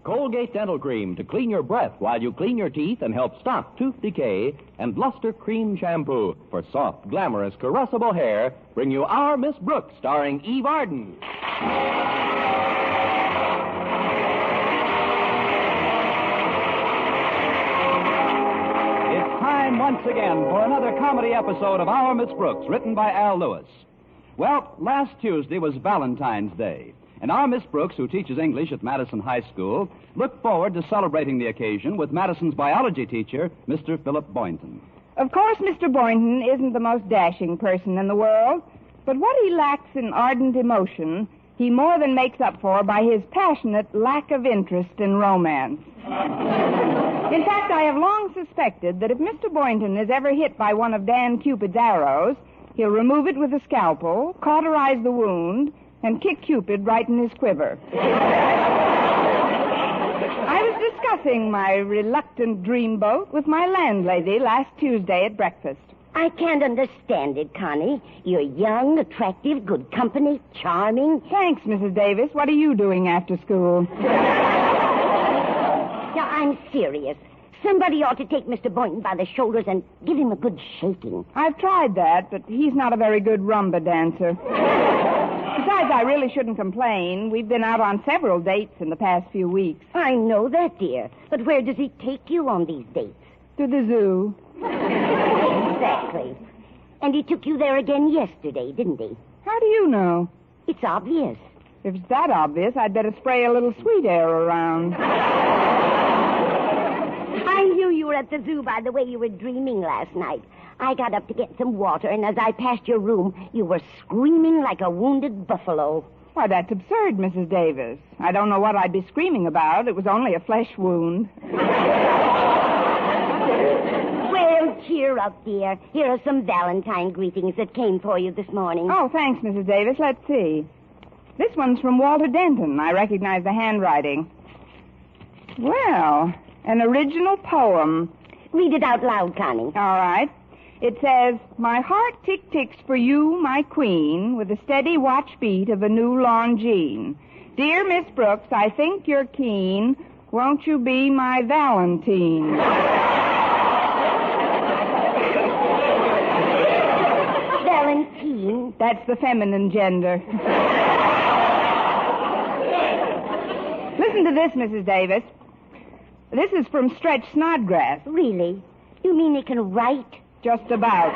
Colgate Dental Cream to clean your breath while you clean your teeth and help stop tooth decay. And Luster Cream Shampoo for soft, glamorous, caressable hair bring you Our Miss Brooks, starring Eve Arden. It's time once again for another comedy episode of Our Miss Brooks, written by Al Lewis. Well, last Tuesday was Valentine's Day. And our Miss Brooks, who teaches English at Madison High School, looked forward to celebrating the occasion with Madison's biology teacher, Mr. Philip Boynton. Of course, Mr. Boynton isn't the most dashing person in the world, but what he lacks in ardent emotion, he more than makes up for by his passionate lack of interest in romance. In fact, I have long suspected that if Mr. Boynton is ever hit by one of Dan Cupid's arrows, he'll remove it with a scalpel, cauterize the wound, and kick Cupid right in his quiver. I was discussing my reluctant dreamboat with my landlady last Tuesday at breakfast. I can't understand it, Connie. You're young, attractive, good company, charming. Thanks, Mrs. Davis. What are you doing after school? Now, I'm serious. Somebody ought to take Mr. Boynton by the shoulders and give him a good shaking. I've tried that, but he's not a very good rumba dancer. Besides, I really shouldn't complain. We've been out on several dates in the past few weeks. I know that, dear. But where does he take you on these dates? To the zoo. Exactly. And he took you there again yesterday, didn't he? How do you know? It's obvious. If it's that obvious, I'd better spray a little sweet air around. I knew you were at the zoo by the way you were dreaming last night. I got up to get some water, and as I passed your room, you were screaming like a wounded buffalo. Why, that's absurd, Mrs. Davis. I don't know what I'd be screaming about. It was only a flesh wound. Well, cheer up, dear. Here are some Valentine greetings that came for you this morning. Oh, thanks, Mrs. Davis. Let's see. This one's from Walter Denton. I recognize the handwriting. Well, an original poem. Read it out loud, Connie. All right. It says, my heart tick-ticks for you, my queen, with the steady watch beat of a new Longines. Dear Miss Brooks, I think you're keen. Won't you be my Valentine? Valentine? That's the feminine gender. Listen to this, Mrs. Davis. This is from Stretch Snodgrass. Really? You mean he can write? Just about.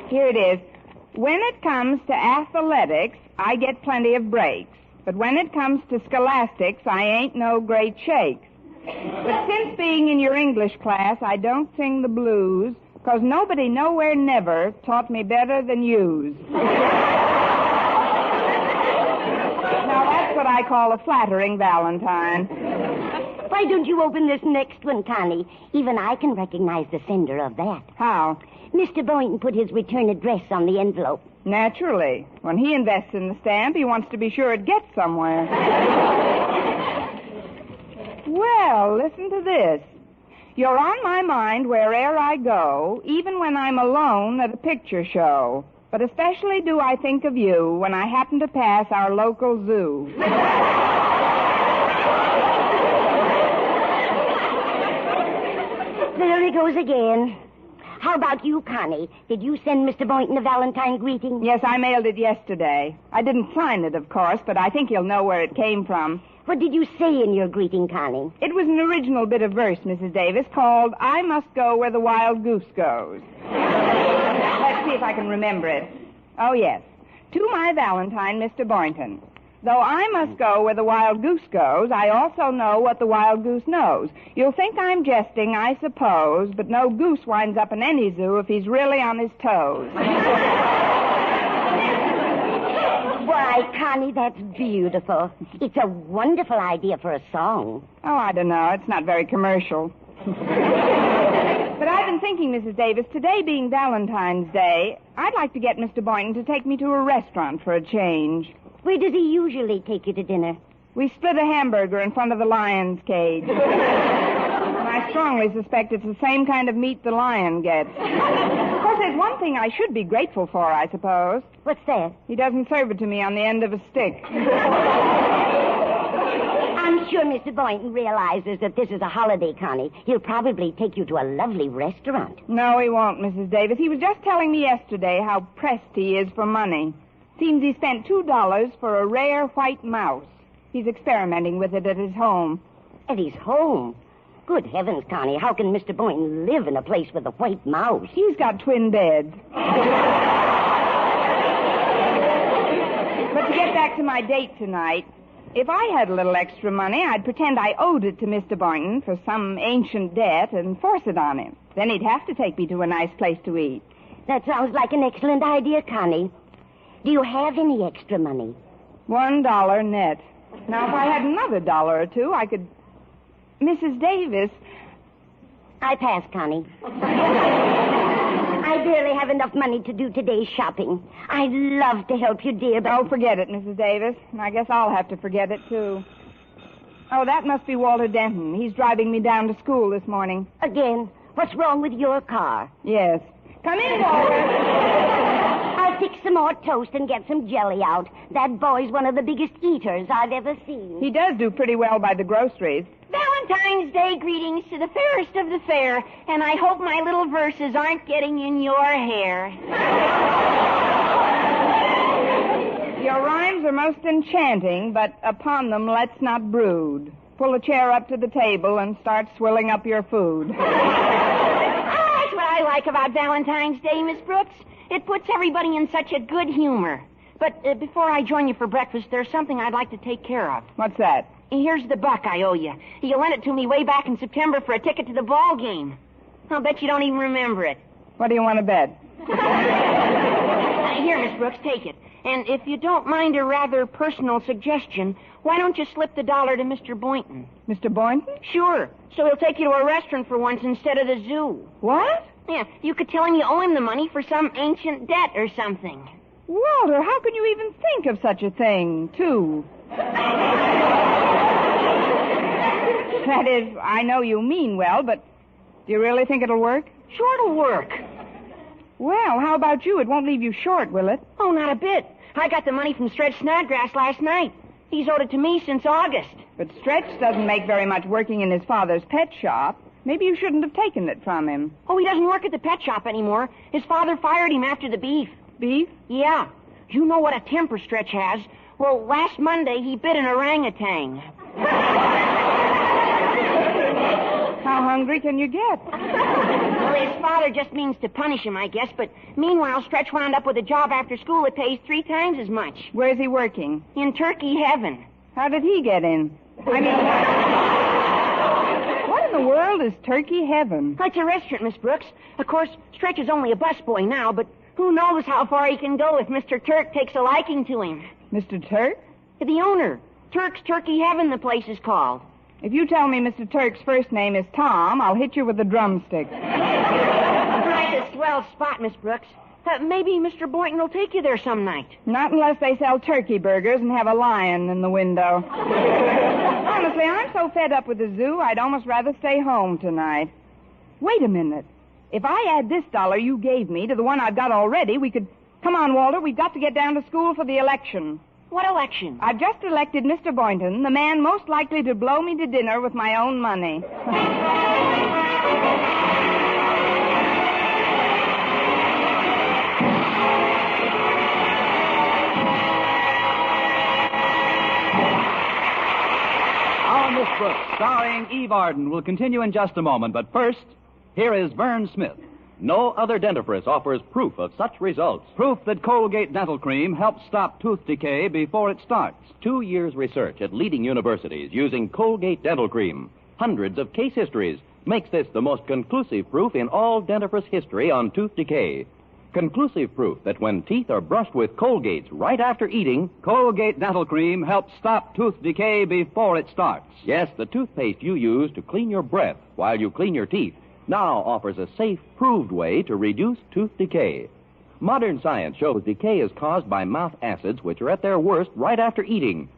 Here it is. When it comes to athletics, I get plenty of breaks. But when it comes to scholastics, I ain't no great shakes. But since being in your English class, I don't sing the blues, 'cause nobody nowhere never taught me better than yous. Now, that's what I call a flattering Valentine. Why don't you open this next one, Connie? Even I can recognize the sender of that. How? Mr. Boynton put his return address on the envelope. Naturally. When he invests in the stamp, he wants to be sure it gets somewhere. Well, listen to this. You're on my mind where'er I go, even when I'm alone at a picture show. But especially do I think of you when I happen to pass our local zoo. There he goes again. How about you, Connie? Did you send Mr. Boynton a Valentine greeting? Yes, I mailed it yesterday. I didn't sign it, of course, but I think he'll know where it came from. What did you say in your greeting, Connie? It was an original bit of verse, Mrs. Davis, called I Must Go Where the Wild Goose Goes. Let's see if I can remember it. Oh, yes. To my Valentine, Mr. Boynton. Though I must go where the wild goose goes, I also know what the wild goose knows. You'll think I'm jesting, I suppose, but no goose winds up in any zoo if he's really on his toes. Why, Connie, that's beautiful. It's a wonderful idea for a song. Oh, I don't know. It's not very commercial. But I've been thinking, Mrs. Davis, today being Valentine's Day, I'd like to get Mr. Boynton to take me to a restaurant for a change. Where does he usually take you to dinner? We split a hamburger in front of the lion's cage. And I strongly suspect it's the same kind of meat the lion gets. Of course, there's one thing I should be grateful for, I suppose. What's that? He doesn't serve it to me on the end of a stick. sure Mr. Boynton realizes that this is a holiday, Connie. He'll probably take you to a lovely restaurant. No, he won't, Mrs. Davis. He was just telling me yesterday how pressed he is for money. Seems he spent $2 for a rare white mouse. He's experimenting with it at his home. At his home? Good heavens, Connie, how can Mr. Boynton live in a place with a white mouse? He's got twin beds. But to get back to my date tonight, if I had a little extra money, I'd pretend I owed it to Mr. Boynton for some ancient debt and force it on him. Then he'd have to take me to a nice place to eat. That sounds like an excellent idea, Connie. Do you have any extra money? $1 net. Now, if I had another dollar or two, I could... Mrs. Davis... I pass, Connie. I barely have enough money to do today's shopping. I'd love to help you, dear, but... Oh, forget it, Mrs. Davis. I guess I'll have to forget it, too. Oh, that must be Walter Denton. He's driving me down to school this morning. Again? What's wrong with your car? Yes. Come in, Walter. I'll fix some more toast and get some jelly out. That boy's one of the biggest eaters I've ever seen. He does do pretty well by the groceries. Valentine's Day greetings to the fairest of the fair, and I hope my little verses aren't getting in your hair. Your rhymes are most enchanting, but upon them let's not brood. Pull a chair up to the table and start swilling up your food. That's what I like about Valentine's Day, Miss Brooks. It puts everybody in such a good humor. But before I join you for breakfast, there's something I'd like to take care of. What's that? Here's the buck I owe you. You lent it to me way back in September for a ticket to the ball game. I'll bet you don't even remember it. What do you want to bet? Here, Miss Brooks, take it. And if you don't mind a rather personal suggestion, why don't you slip the $1 to Mr. Boynton? Mr. Boynton? Sure. So he'll take you to a restaurant for once instead of the zoo. What? Yeah, you could tell him you owe him the money for some ancient debt or something. Walter, how can you even think of such a thing, too? That is, I know you mean well, but do you really think it'll work? Sure it'll work. Well, how about you? It won't leave you short, will it? Oh, not a bit. I got the money from Stretch Snodgrass last night. He's owed it to me since August. But Stretch doesn't make very much working in his father's pet shop. Maybe you shouldn't have taken it from him. Oh, he doesn't work at the pet shop anymore. His father fired him after the beef. Beef? Yeah. You know what a temper Stretch has. Well, last Monday he bit an orangutan. How hungry can you get? Well, his father just means to punish him, I guess, but meanwhile, Stretch wound up with a job after school that pays 3 times as much. Where's he working? In turkey heaven. How did he get in? I mean, what in the world is turkey heaven? It's a restaurant, Miss Brooks. Of course, Stretch is only a busboy now, but who knows how far he can go if Mr. Turk takes a liking to him. Mr. Turk? The owner. Turk's Turkey Heaven, the place is called. If you tell me Mr. Turk's first name is Tom, I'll hit you with a drumstick. Right, a swell spot, Miss Brooks. Maybe Mr. Boynton will take you there some night. Not unless they sell turkey burgers and have a lion in the window. Honestly, I'm so fed up with the zoo, I'd almost rather stay home tonight. Wait a minute. If I add this $1 you gave me to the one I've got already, we could... Come on, Walter, we've got to get down to school for the election. What election? I've just elected Mr. Boynton, the man most likely to blow me to dinner with my own money. Our Miss Brooks, starring Eve Arden, will continue in just a moment. But first, here is Vern Smith. No other dentifrice offers proof of such results. Proof that Colgate Dental Cream helps stop tooth decay before it starts. 2 years research at leading universities using Colgate Dental Cream. Hundreds of case histories makes this the most conclusive proof in all dentifrice history on tooth decay. Conclusive proof that when teeth are brushed with Colgates right after eating, Colgate Dental Cream helps stop tooth decay before it starts. yes, the toothpaste you use to clean your breath while you clean your teeth now offers a safe, proved way to reduce tooth decay. Modern science shows decay is caused by mouth acids, which are at their worst right after eating.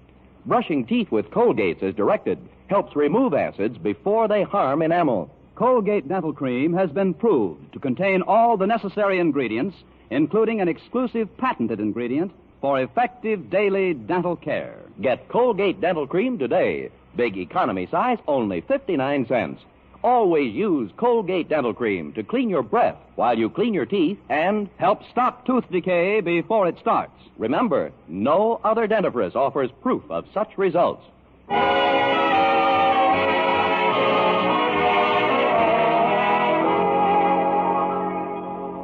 Brushing teeth with Colgates as directed helps remove acids before they harm enamel. Colgate Dental Cream has been proved to contain all the necessary ingredients, including an exclusive patented ingredient for effective daily dental care. Get Colgate Dental Cream today. Big economy size, only 59 cents. Always use Colgate Dental Cream to clean your breath while you clean your teeth and help stop tooth decay before it starts. Remember, no other dentifrice offers proof of such results.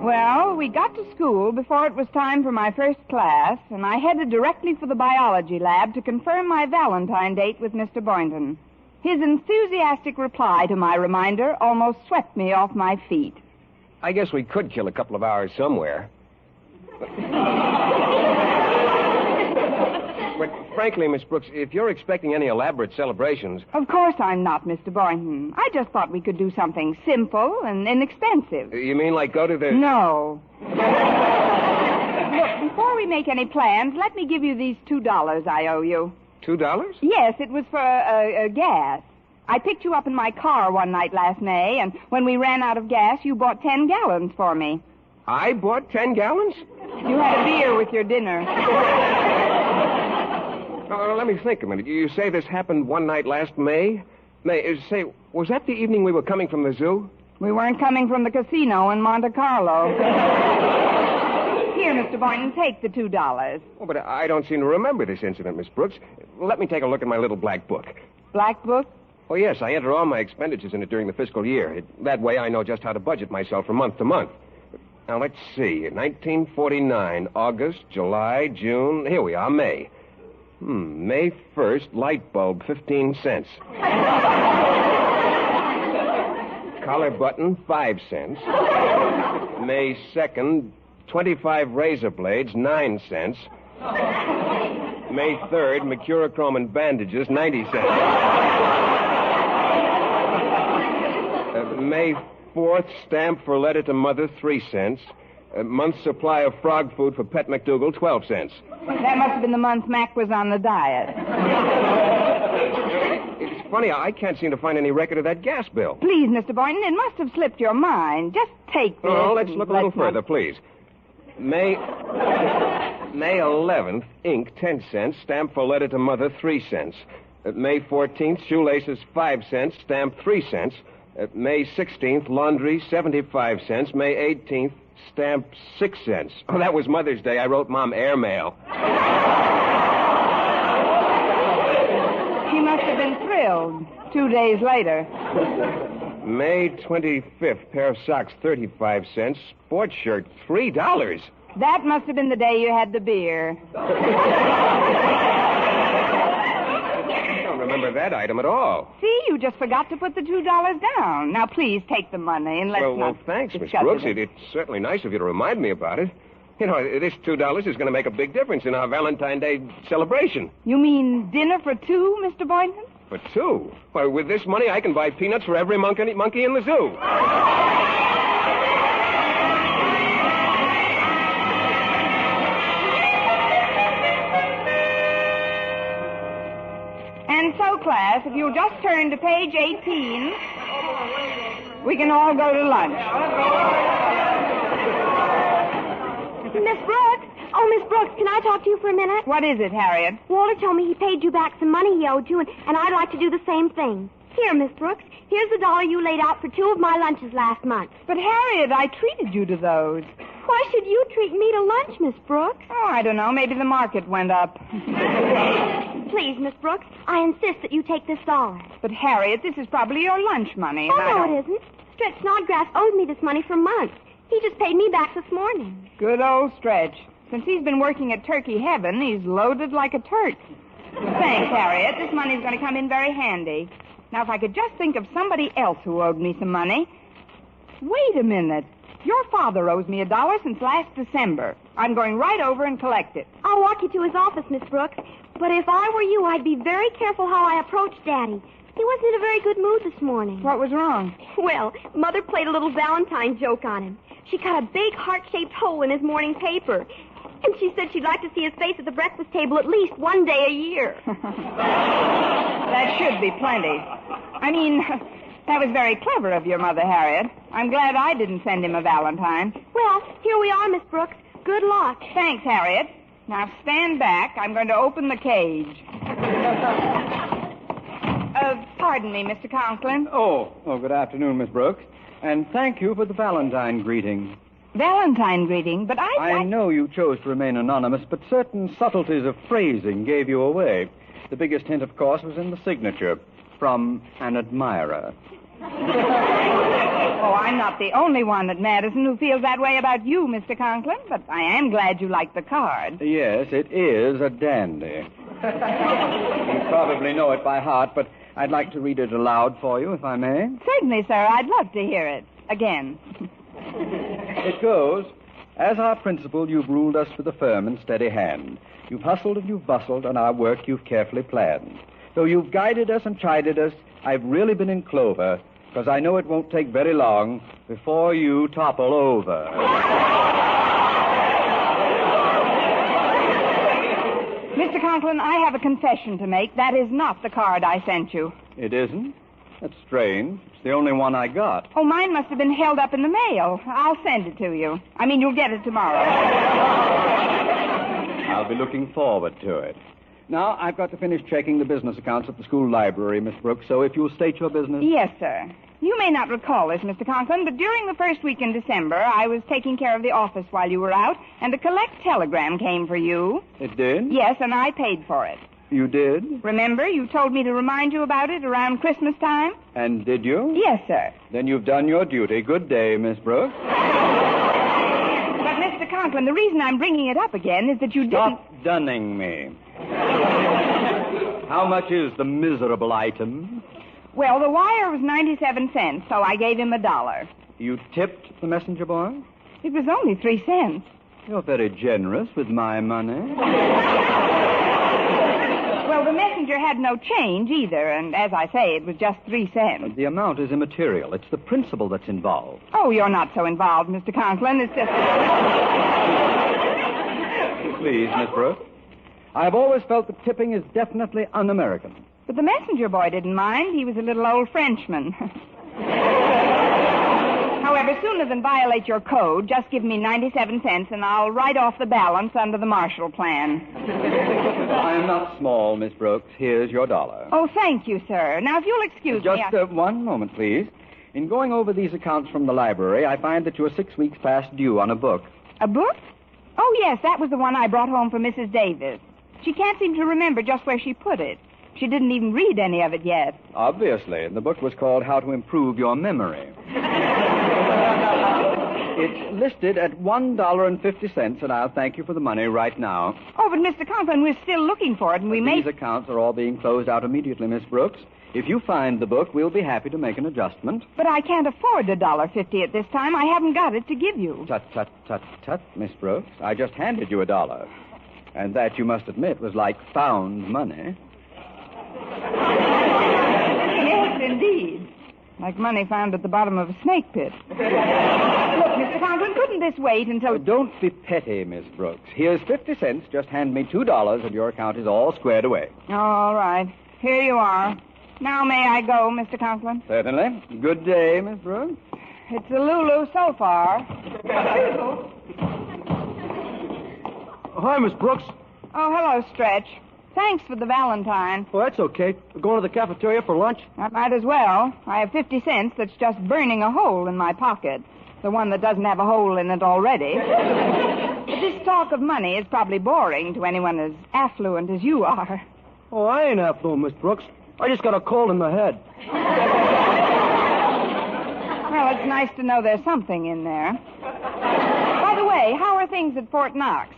Well, we got to school before it was time for my first class, and I headed directly for the biology lab to confirm my Valentine date with Mr. Boynton. His enthusiastic reply to my reminder almost swept me off my feet. I guess we could kill a couple of hours somewhere. But frankly, Miss Brooks, if you're expecting any elaborate celebrations... Of course I'm not, Mr. Boynton. I just thought we could do something simple and inexpensive. You mean like go to the... No. Look, before we make any plans, let me give you these $2 I owe you. $2? Yes, it was for gas. I picked you up in my car one night last May, and when we ran out of gas, you bought 10 gallons for me. I bought 10 gallons? You had a beer with your dinner. Let me think a minute. You say this happened one night last May? Say, was that the evening we were coming from the zoo? We weren't coming from the casino in Monte Carlo. Here, Mr. Boynton, take the $2. Oh, but I don't seem to remember this incident, Miss Brooks. Let me take a look at my little black book. Black book? Oh, yes, I enter all my expenditures in it during the fiscal year. That way I know just how to budget myself from month to month. Now, let's see. 1949, August, July, June. Here we are, May. May 1st, light bulb, 15 cents. Collar button, 5 cents. May 2nd, 25 razor blades, 9 cents. May 3rd, mercurochrome and bandages, 90 cents. May 4th, stamp for letter to mother, 3 cents. A month's supply of frog food for Pet McDougal, 12 cents. That must have been the month Mac was on the diet. It's funny, I can't seem to find any record of that gas bill. Please, Mr. Boynton, it must have slipped your mind. Just take this. Oh, let's look a little further, please. May 11th, ink, 10 cents. Stamp for letter to mother, 3 cents. May 14th, shoelaces, 5 cents. Stamp, 3 cents. May 16th, laundry, 75 cents. May 18th, stamp, 6 cents. Oh, that was Mother's Day. I wrote Mom airmail. She must have been thrilled. 2 days later. May 25th, pair of socks, 35 cents. Sports shirt, $3. That must have been the day you had the beer. I don't remember that item at all. See, you just forgot to put the $2 down. Now, please take the money and let's Well, thanks, Miss Brooks. It's certainly nice of you to remind me about it. You know, this $2 is going to make a big difference in our Valentine Day celebration. You mean dinner for two, Mr. Boynton? For two? Why, with this money, I can buy peanuts for every monkey in the zoo. And so, class, if you'll just turn to page 18, we can all go to lunch. Miss Brooks? Oh, Miss Brooks, can I talk to you for a minute? What is it, Harriet? Walter told me he paid you back some money he owed you, and I'd like to do the same thing. Here, Miss Brooks, here's the $1 you laid out for 2 of my lunches last month. But, Harriet, I treated you to those. Why should you treat me to lunch, Miss Brooks? Oh, I don't know. Maybe the market went up. Please, Miss Brooks, I insist that you take this $1. But, Harriet, this is probably your lunch money. Oh, no, it isn't. Stretch Snodgrass owed me this money for months. He just paid me back this morning. Good old Stretch. Since he's been working at Turkey Heaven, he's loaded like a Turk. Thanks, Harriet. This money's going to come in very handy. Now, if I could just think of somebody else who owed me some money. Wait a minute. Your father owes me $1 since last December. I'm going right over and collect it. I'll walk you to his office, Miss Brooks. But if I were you, I'd be very careful how I approach Daddy. He wasn't in a very good mood this morning. What was wrong? Well, Mother played a little Valentine joke on him. She cut a big heart-shaped hole in his morning paper. And she said she'd like to see his face at the breakfast table at least one day a year. That should be plenty. I mean, that was very clever of your mother, Harriet. I'm glad I didn't send him a Valentine. Well, here we are, Miss Brooks. Good luck. Thanks, Harriet. Now stand back. I'm going to open the cage. Pardon me, Mr. Conklin. Oh, good afternoon, Miss Brooks. And thank you for the Valentine greeting. Valentine greeting, but I know you chose to remain anonymous, but certain subtleties of phrasing gave you away. The biggest hint, of course, was in the signature. From an admirer. Oh, I'm not the only one at Madison who feels that way about you, Mr. Conklin, but I am glad you like the card. Yes, it is a dandy. You probably know it by heart, but I'd like to read it aloud for you, if I may. Certainly, sir. I'd love to hear it. Again. It goes, as our principal, you've ruled us with a firm and steady hand. You've hustled and you've bustled, and our work you've carefully planned. Though you've guided us and chided us, I've really been in clover, because I know it won't take very long before you topple over. Mr. Conklin, I have a confession to make. That is not the card I sent you. It isn't? That's strange. It's the only one I got. Oh, mine must have been held up in the mail. I'll send it to you. I mean, you'll get it tomorrow. I'll be looking forward to it. Now, I've got to finish checking the business accounts at the school library, Miss Brooks, so if you'll state your business. Yes, sir. You may not recall this, Mr. Conklin, but during the first week in December, I was taking care of the office while you were out, and a collect telegram came for you. It did? Yes, and I paid for it. You did? Remember, you told me to remind you about it around Christmas time? And did you? Yes, sir. Then you've done your duty. Good day, Miss Brooks. But, Mr. Conklin, the reason I'm bringing it up again is that you Stop dunning me. How much is the miserable item? Well, the wire was 97 cents, so I gave him $1. You tipped the messenger boy? It was only 3 cents. You're very generous with my money. Well, the messenger had no change either, and as I say, it was just 3 cents. The amount is immaterial. It's the principle that's involved. Oh, you're not so involved, Mr. Conklin. It's just... Please, Miss Brooks. I've always felt that tipping is definitely un-American. But the messenger boy didn't mind. He was a little old Frenchman. However, sooner than violate your code, just give me 97 cents and I'll write off the balance under the Marshall Plan. I am not small, Miss Brooks. Here's your $1. Oh, thank you, sir. Now, if you'll excuse me... Just one moment, please. In going over these accounts from the library, I find that you're 6 weeks past due on a book. A book? Oh, yes, that was the one I brought home for Mrs. Davis. She can't seem to remember just where she put it. She didn't even read any of it yet. Obviously. The book was called How to Improve Your Memory. It's listed at $1.50, and I'll thank you for the money right now. Oh, but Mr. Conklin, we're still looking for it, and we may... These accounts are all being closed out immediately, Miss Brooks. If you find the book, we'll be happy to make an adjustment. But I can't afford $1.50 at this time. I haven't got it to give you. Tut, Miss Brooks. I just handed you $1. And that, you must admit, was like found money. Yes, indeed. Like money found at the bottom of a snake pit. Look, Mr. Conklin, couldn't this wait until... Don't be petty, Miss Brooks. Here's 50 cents. Just hand me $2, and your account is all squared away. All right. Here you are. Now may I go, Mr. Conklin? Certainly. Good day, Miss Brooks. It's a Lulu so far. Hi, Miss Brooks. Oh, hello, Stretch. Thanks for the Valentine. Oh, that's okay. We're going to the cafeteria for lunch? I might as well. I have 50 cents that's just burning a hole in my pocket. The one that doesn't have a hole in it already. But this talk of money is probably boring to anyone as affluent as you are. Oh, I ain't affluent, Miss Brooks. I just got a cold in the head. Well, it's nice to know there's something in there. By the way, how are things at Fort Knox?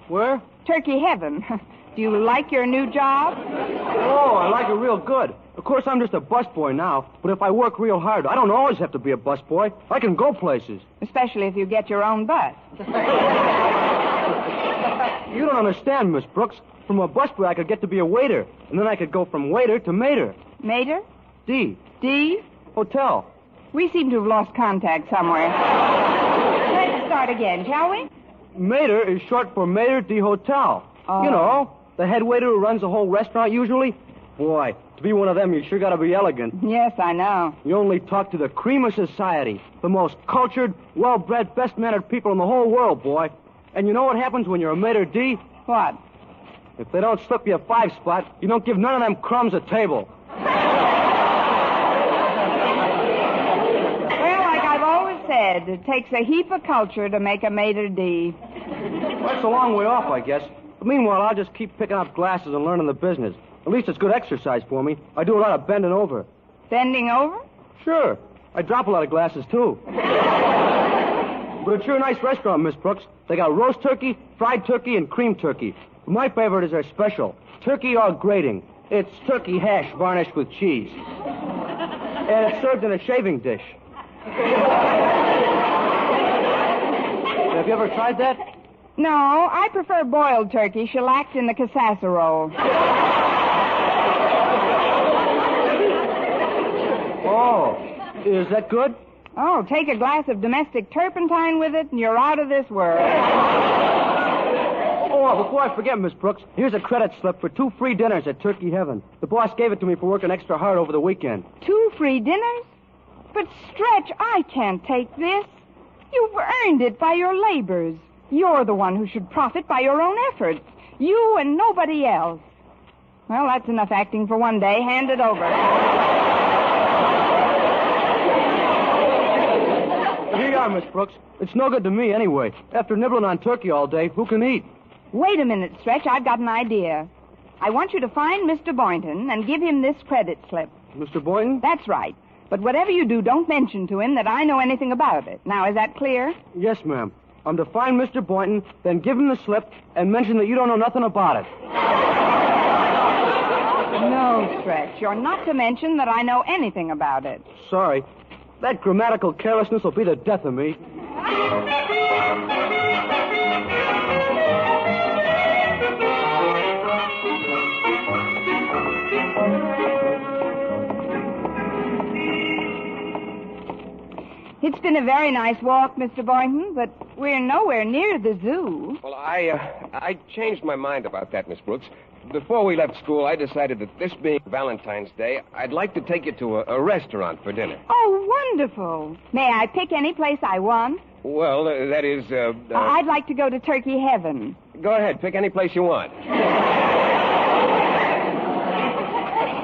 Where? Turkey heaven. Do you like your new job? Oh, I like it real good. Of course, I'm just a busboy now, but if I work real hard, I don't always have to be a busboy. I can go places. Especially if you get your own bus. You don't understand, Miss Brooks. From a busboy, I could get to be a waiter, and then I could go from waiter to mater. Mater? D. D? Hotel. We seem to have lost contact somewhere. Let's start again, shall we? Mater is short for Mater D. Hotel. Oh. You know, the head waiter who runs the whole restaurant usually. Boy, to be one of them, you sure got to be elegant. Yes, I know. You only talk to the cream of society, the most cultured, well-bred, best-mannered people in the whole world, boy. And you know what happens when you're a Mater D? What? If they don't slip you a 5 spot, you don't give none of them crumbs a table. said, it takes a heap of culture to make a maitre d'. Well, that's a long way off, I guess. But meanwhile, I'll just keep picking up glasses and learning the business. At least it's good exercise for me. I do a lot of bending over. Bending over? Sure. I drop a lot of glasses, too. But it's sure a nice restaurant, Miss Brooks. They got roast turkey, fried turkey, and cream turkey. My favorite is their special, turkey au grating. It's turkey hash varnished with cheese. And it's served in a shaving dish. Have you ever tried that? No, I prefer boiled turkey shellacked in the casserole. Oh, is that good? Oh, take a glass of domestic turpentine with it, and you're out of this world. Oh, before I forget, Miss Brooks, here's a credit slip for 2 free dinners at Turkey Heaven. The boss gave it to me for working extra hard over the weekend. 2 free dinners? But, Stretch, I can't take this. You've earned it by your labors. You're the one who should profit by your own efforts. You and nobody else. Well, that's enough acting for one day. Hand it over. Here you are, Miss Brooks. It's no good to me anyway. After nibbling on turkey all day, who can eat? Wait a minute, Stretch. I've got an idea. I want you to find Mr. Boynton and give him this credit slip. Mr. Boynton? That's right. But whatever you do, don't mention to him that I know anything about it. Now, is that clear? Yes, ma'am. I'm to find Mr. Boynton, then give him the slip, and mention that you don't know nothing about it. No, Stretch. You're not to mention that I know anything about it. Sorry. That grammatical carelessness will be the death of me. It's been a very nice walk, Mr. Boynton, but we're nowhere near the zoo. Well, I changed my mind about that, Miss Brooks. Before we left school, I decided that this being Valentine's Day, I'd like to take you to a restaurant for dinner. Oh, wonderful. May I pick any place I want? Well, that is... I'd like to go to Turkey Heaven. Go ahead, pick any place you want.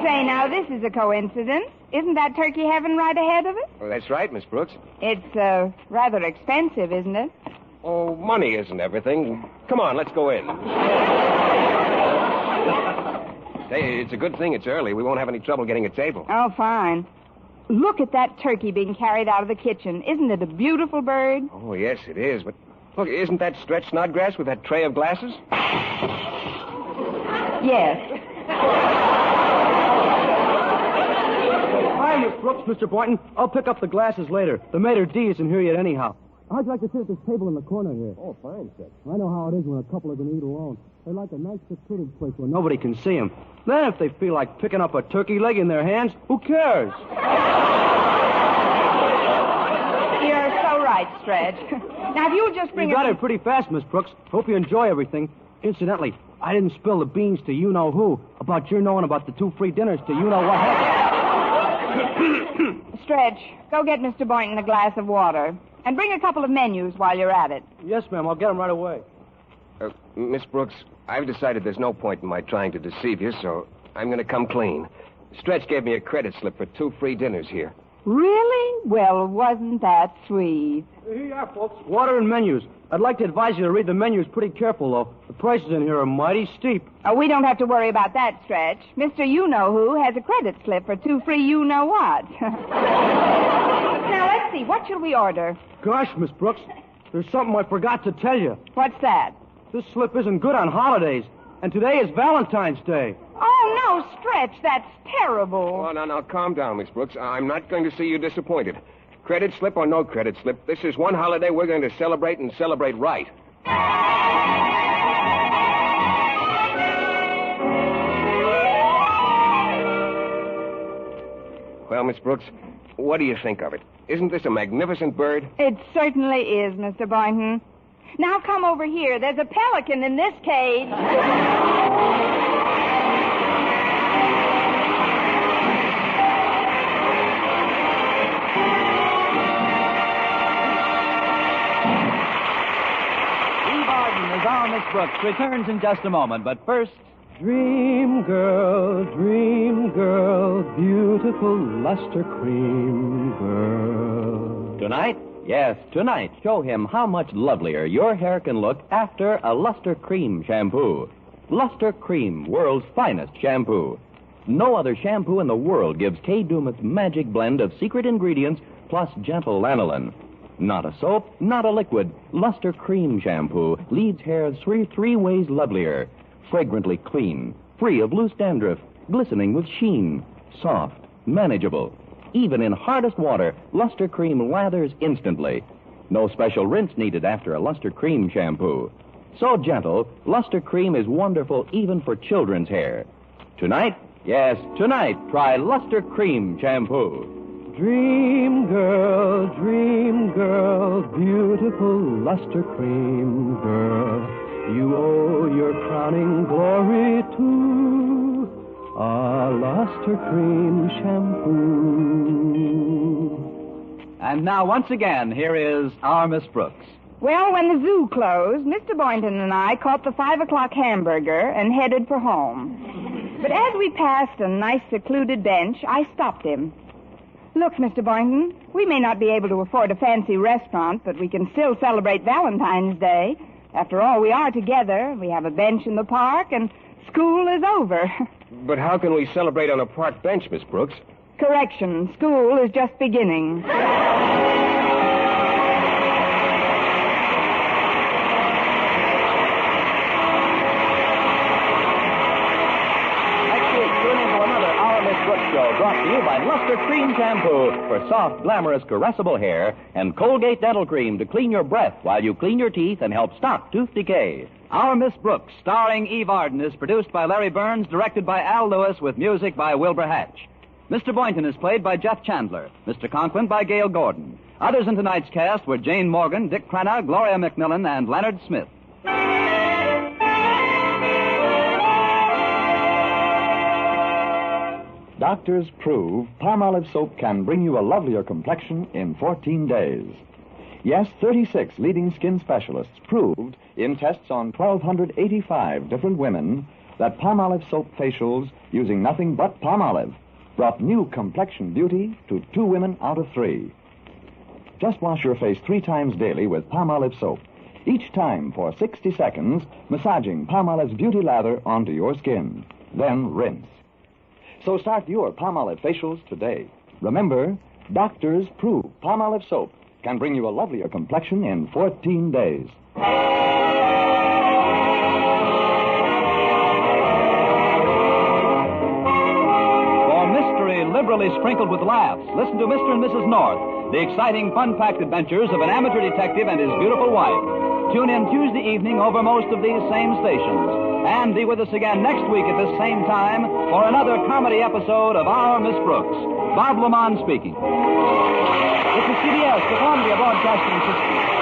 Say, now, this is a coincidence. Isn't that Turkey Heaven right ahead of it? Well, that's right, Miss Brooks. It's rather expensive, isn't it? Oh, money isn't everything. Come on, let's go in. Hey, it's a good thing it's early. We won't have any trouble getting a table. Oh, fine. Look at that turkey being carried out of the kitchen. Isn't it a beautiful bird? Oh, yes, it is. But, look, isn't that Stretch Snodgrass with that tray of glasses? Yes. Hi, Miss Brooks, Mr. Boynton. I'll pick up the glasses later. The maitre d' isn't here yet anyhow. How'd you like to sit at this table in the corner here? Oh, fine, sir. I know how it is when a couple are going to eat alone. They like a nice secluded place where nobody can see them. Then if they feel like picking up a turkey leg in their hands, who cares? You're so right, Stretch. Now, if you'll just bring You got it pretty fast, Miss Brooks. Hope you enjoy everything. Incidentally, I didn't spill the beans to you-know-who about your knowing about the 2 free dinners to you-know-what happened. Stretch, go get Mr. Boynton a glass of water. And bring a couple of menus while you're at it. Yes, ma'am. I'll get them right away. Miss Brooks, I've decided there's no point in my trying to deceive you, so I'm going to come clean. Stretch gave me a credit slip for 2 free dinners here. Really? Well, wasn't that sweet? Here you are, folks. Water and menus. I'd like to advise you to read the menus pretty careful, though. The prices in here are mighty steep. Oh, we don't have to worry about that, Stretch. Mr. You-Know-Who has a credit slip for 2 free you-know-what. Now, let's see. What shall we order? Gosh, Miss Brooks, there's something I forgot to tell you. What's that? This slip isn't good on holidays, and today is Valentine's Day. Oh, no, Stretch. That's terrible. Oh, now, calm down, Miss Brooks. I'm not going to see you disappointed. Credit slip or no credit slip, this is one holiday we're going to celebrate and celebrate right. Well, Miss Brooks, what do you think of it? Isn't this a magnificent bird? It certainly is, Mr. Boynton. Now come over here. There's a pelican in this cage. Eve Arden as our Miss Brooks returns in just a moment, but first... Dream girl, beautiful luster cream girl. Tonight, Yes, tonight, show him how much lovelier your hair can look after a Luster Cream shampoo. Luster Cream, world's finest shampoo. No other shampoo in the world gives Kay Dumit's magic blend of secret ingredients plus gentle lanolin. Not a soap, not a liquid. Luster Cream shampoo leaves hair three ways lovelier. Fragrantly clean, free of loose dandruff, glistening with sheen, soft, manageable. Even in hardest water, Luster Cream lathers instantly. No special rinse needed after a Luster Cream shampoo. So gentle, Luster Cream is wonderful even for children's hair. Tonight, yes, tonight, try Luster Cream shampoo. Dream girl, beautiful Luster Cream girl. You owe your crowning glory to a Luster Cream shampoo. And now, once again, here is our Miss Brooks. Well, when the zoo closed, Mr. Boynton and I caught the 5 o'clock hamburger and headed for home. But as we passed a nice secluded bench, I stopped him. Look, Mr. Boynton, we may not be able to afford a fancy restaurant, but we can still celebrate Valentine's Day. After all, we are together. We have a bench in the park, and school is over. But how can we celebrate on a park bench, Miss Brooks? Correction, school is just beginning. Show brought to you by Luster Cream Shampoo for soft, glamorous, caressable hair and Colgate Dental Cream to clean your breath while you clean your teeth and help stop tooth decay. Our Miss Brooks, starring Eve Arden, is produced by Larry Burns, directed by Al Lewis, with music by Wilbur Hatch. Mr. Boynton is played by Jeff Chandler, Mr. Conklin by Gale Gordon. Others in tonight's cast were Jane Morgan, Dick Crenna, Gloria McMillan, and Leonard Smith. Doctors prove Palmolive soap can bring you a lovelier complexion in 14 days. Yes, 36 leading skin specialists proved in tests on 1,285 different women that Palmolive soap facials using nothing but Palmolive brought new complexion beauty to 2 women out of 3. Just wash your face 3 times daily with Palmolive soap, each time for 60 seconds, massaging Palmolive's beauty lather onto your skin. Then rinse. So start your Palmolive facials today. Remember, doctors prove Palmolive soap can bring you a lovelier complexion in 14 days. For mystery liberally sprinkled with laughs, listen to Mr. and Mrs. North, the exciting, fun-packed adventures of an amateur detective and his beautiful wife. Tune in Tuesday evening over most of these same stations. And be with us again next week at this same time for another comedy episode of Our Miss Brooks. Bob Lamont speaking. This is CBS, the Columbia Broadcasting System.